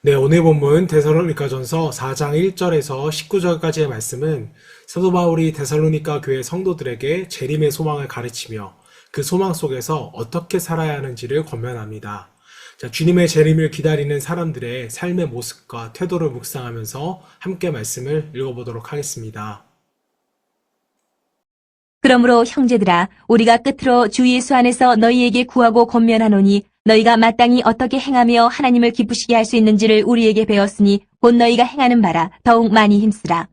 네, 오늘 본문 데살로니가전서 4장 1절에서 19절까지의 말씀은 사도 바울이 데살로니가 교회 성도들에게 재림의 소망을 가르치며 그 소망 속에서 어떻게 살아야 하는지를 권면합니다. 자, 주님의 재림을 기다리는 사람들의 삶의 모습과 태도를 묵상하면서 함께 말씀을 읽어보도록 하겠습니다. 그러므로 형제들아 우리가 끝으로 주 예수 안에서 너희에게 구하고 권면하노니 너희가 마땅히 어떻게 행하며 하나님을 기쁘시게 할 수 있는지를 우리에게 배웠으니 곧 너희가 행하는 바라 더욱 많이 힘쓰라.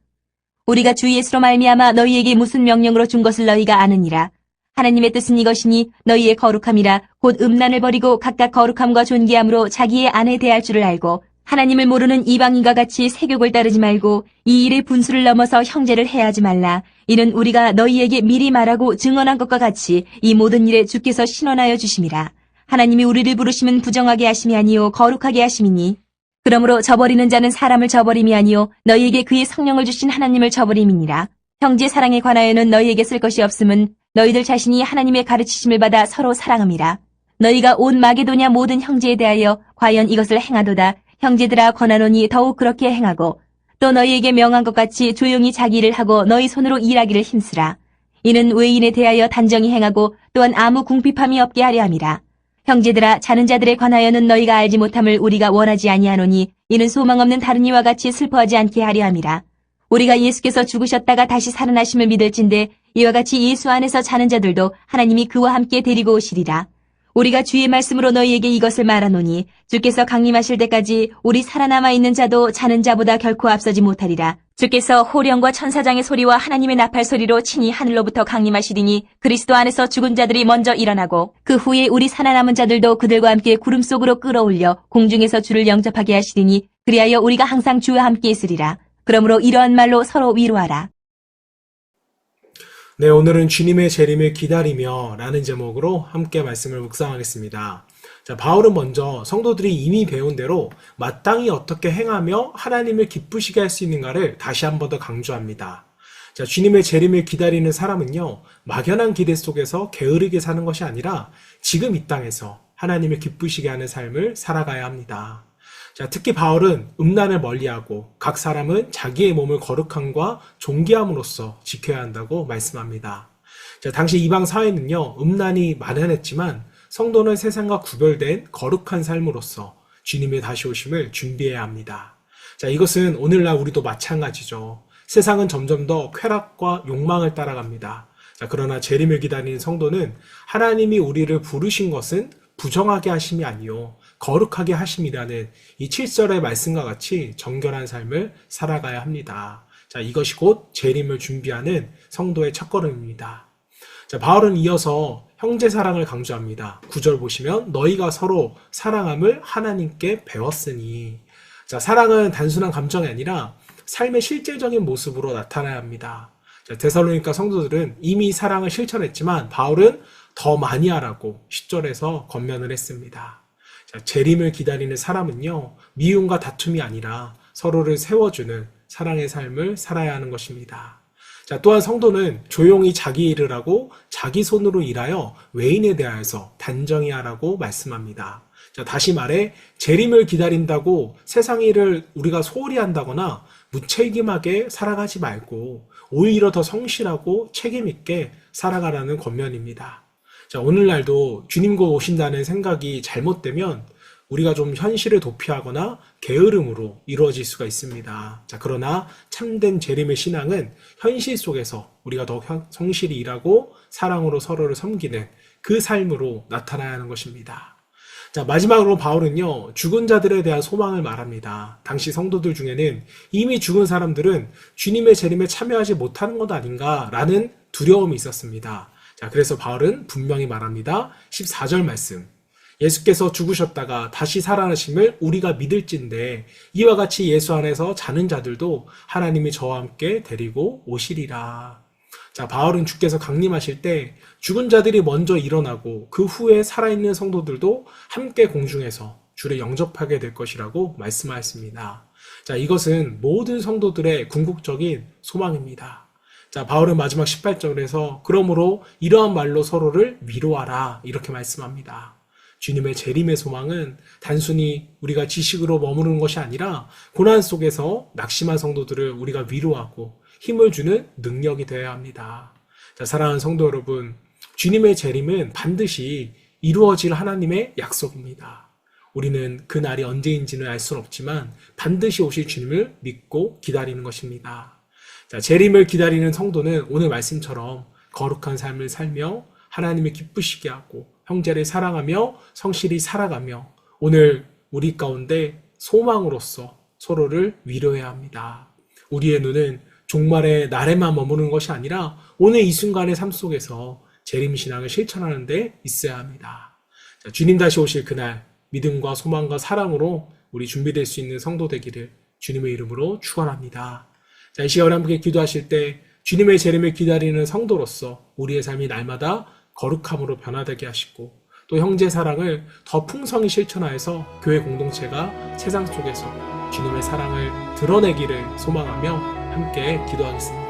우리가 주 예수로 말미암아 너희에게 무슨 명령으로 준 것을 너희가 아느니라. 하나님의 뜻은 이것이니 너희의 거룩함이라 곧 음란을 버리고 각각 거룩함과 존귀함으로 자기의 아내 대할 줄을 알고 하나님을 모르는 이방인과 같이 세욕을 따르지 말고 이 일의 분수를 넘어서 형제를 해하지 말라. 이는 우리가 너희에게 미리 말하고 증언한 것과 같이 이 모든 일에 주께서 신원하여 주심이라. 하나님이 우리를 부르심은 부정하게 하심이 아니요 거룩하게 하심이니 그러므로 저버리는 자는 사람을 저버림이 아니요 너희에게 그의 성령을 주신 하나님을 저버림이니라. 형제 사랑에 관하여는 너희에게 쓸 것이 없음은 너희들 자신이 하나님의 가르치심을 받아 서로 사랑함이라. 너희가 온 마게도냐 모든 형제에 대하여 과연 이것을 행하도다. 형제들아 권하노니 더욱 그렇게 행하고 또 너희에게 명한 것 같이 조용히 자기 일을 하고 너희 손으로 일하기를 힘쓰라. 이는 외인에 대하여 단정히 행하고 또한 아무 궁핍함이 없게 하려 함이라. 형제들아 자는 자들에 관하여는 너희가 알지 못함을 우리가 원하지 아니하노니 이는 소망 없는 다른 이와 같이 슬퍼하지 않게 하려 함이라. 우리가 예수께서 죽으셨다가 다시 살아나심을 믿을진대 이와 같이 예수 안에서 자는 자들도 하나님이 그와 함께 데리고 오시리라. 우리가 주의 말씀으로 너희에게 이것을 말하노니 주께서 강림하실 때까지 우리 살아남아 있는 자도 자는 자보다 결코 앞서지 못하리라. 주께서 호령과 천사장의 소리와 하나님의 나팔 소리로 친히 하늘로부터 강림하시리니 그리스도 안에서 죽은 자들이 먼저 일어나고 그 후에 우리 살아남은 자들도 그들과 함께 구름 속으로 끌어올려 공중에서 주를 영접하게 하시리니 그리하여 우리가 항상 주와 함께 있으리라. 그러므로 이러한 말로 서로 위로하라. 네, 오늘은 주님의 재림을 기다리며 라는 제목으로 함께 말씀을 묵상하겠습니다. 자, 바울은 먼저 성도들이 이미 배운 대로 마땅히 어떻게 행하며 하나님을 기쁘시게 할 수 있는가를 다시 한 번 더 강조합니다. 자, 주님의 재림을 기다리는 사람은요, 막연한 기대 속에서 게으르게 사는 것이 아니라 지금 이 땅에서 하나님을 기쁘시게 하는 삶을 살아가야 합니다. 자, 특히 바울은 음란을 멀리하고 각 사람은 자기의 몸을 거룩함과 존귀함으로써 지켜야 한다고 말씀합니다. 자, 당시 이방 사회는요, 음란이 만연했지만 성도는 세상과 구별된 거룩한 삶으로서 주님의 다시 오심을 준비해야 합니다. 자, 이것은 오늘날 우리도 마찬가지죠. 세상은 점점 더 쾌락과 욕망을 따라갑니다. 자, 그러나 재림을 기다리는 성도는 하나님이 우리를 부르신 것은 부정하게 하심이 아니요 거룩하게 하심이라는 이 7절의 말씀과 같이 정결한 삶을 살아가야 합니다. 자, 이것이 곧 재림을 준비하는 성도의 첫걸음입니다. 자, 바울은 이어서 형제 사랑을 강조합니다. 9절 보시면 너희가 서로 사랑함을 하나님께 배웠으니. 자, 사랑은 단순한 감정이 아니라 삶의 실제적인 모습으로 나타나야 합니다. 자, 데살로니가 성도들은 이미 사랑을 실천했지만 바울은 더 많이 하라고 10절에서 권면을 했습니다. 자, 재림을 기다리는 사람은요, 미움과 다툼이 아니라 서로를 세워주는 사랑의 삶을 살아야 하는 것입니다. 자, 또한 성도는 조용히 자기 일을 하고 자기 손으로 일하여 외인에 대하여서 단정히 하라고 말씀합니다. 자, 다시 말해 재림을 기다린다고 세상 일을 우리가 소홀히 한다거나 무책임하게 살아가지 말고 오히려 더 성실하고 책임 있게 살아가라는 권면입니다. 자, 오늘날도 주님 곧 오신다는 생각이 잘못되면 우리가 좀 현실을 도피하거나 게으름으로 이루어질 수가 있습니다. 자, 그러나 참된 재림의 신앙은 현실 속에서 우리가 더 성실히 일하고 사랑으로 서로를 섬기는 그 삶으로 나타나야 하는 것입니다. 자, 마지막으로 바울은요, 죽은 자들에 대한 소망을 말합니다. 당시 성도들 중에는 이미 죽은 사람들은 주님의 재림에 참여하지 못하는 것 아닌가라는 두려움이 있었습니다. 자, 그래서 바울은 분명히 말합니다. 14절 말씀. 예수께서 죽으셨다가 다시 살아나심을 우리가 믿을진대 이와 같이 예수 안에서 자는 자들도 하나님이 저와 함께 데리고 오시리라. 자, 바울은 주께서 강림하실 때 죽은 자들이 먼저 일어나고 그 후에 살아있는 성도들도 함께 공중에서 주를 영접하게 될 것이라고 말씀하였습니다. 자, 이것은 모든 성도들의 궁극적인 소망입니다. 자, 바울은 마지막 18절에서 그러므로 이러한 말로 서로를 위로하라 이렇게 말씀합니다. 주님의 재림의 소망은 단순히 우리가 지식으로 머무르는 것이 아니라 고난 속에서 낙심한 성도들을 우리가 위로하고 힘을 주는 능력이 되어야 합니다. 자, 사랑하는 성도 여러분, 주님의 재림은 반드시 이루어질 하나님의 약속입니다. 우리는 그 날이 언제인지는 알 수는 없지만 반드시 오실 주님을 믿고 기다리는 것입니다. 자, 재림을 기다리는 성도는 오늘 말씀처럼 거룩한 삶을 살며 하나님을 기쁘시게 하고 형제를 사랑하며 성실히 살아가며 오늘 우리 가운데 소망으로서 서로를 위로해야 합니다. 우리의 눈은 종말의 날에만 머무는 것이 아니라 오늘 이 순간의 삶 속에서 재림신앙을 실천하는 데 있어야 합니다. 자, 주님 다시 오실 그날 믿음과 소망과 사랑으로 우리 준비될 수 있는 성도 되기를 주님의 이름으로 축원합니다. 자, 이 시간에 함께 기도하실 때 주님의 재림을 기다리는 성도로서 우리의 삶이 날마다 거룩함으로 변화되게 하시고 또 형제 사랑을 더 풍성히 실천하여서 교회 공동체가 세상 속에서 주님의 사랑을 드러내기를 소망하며 함께 기도하겠습니다.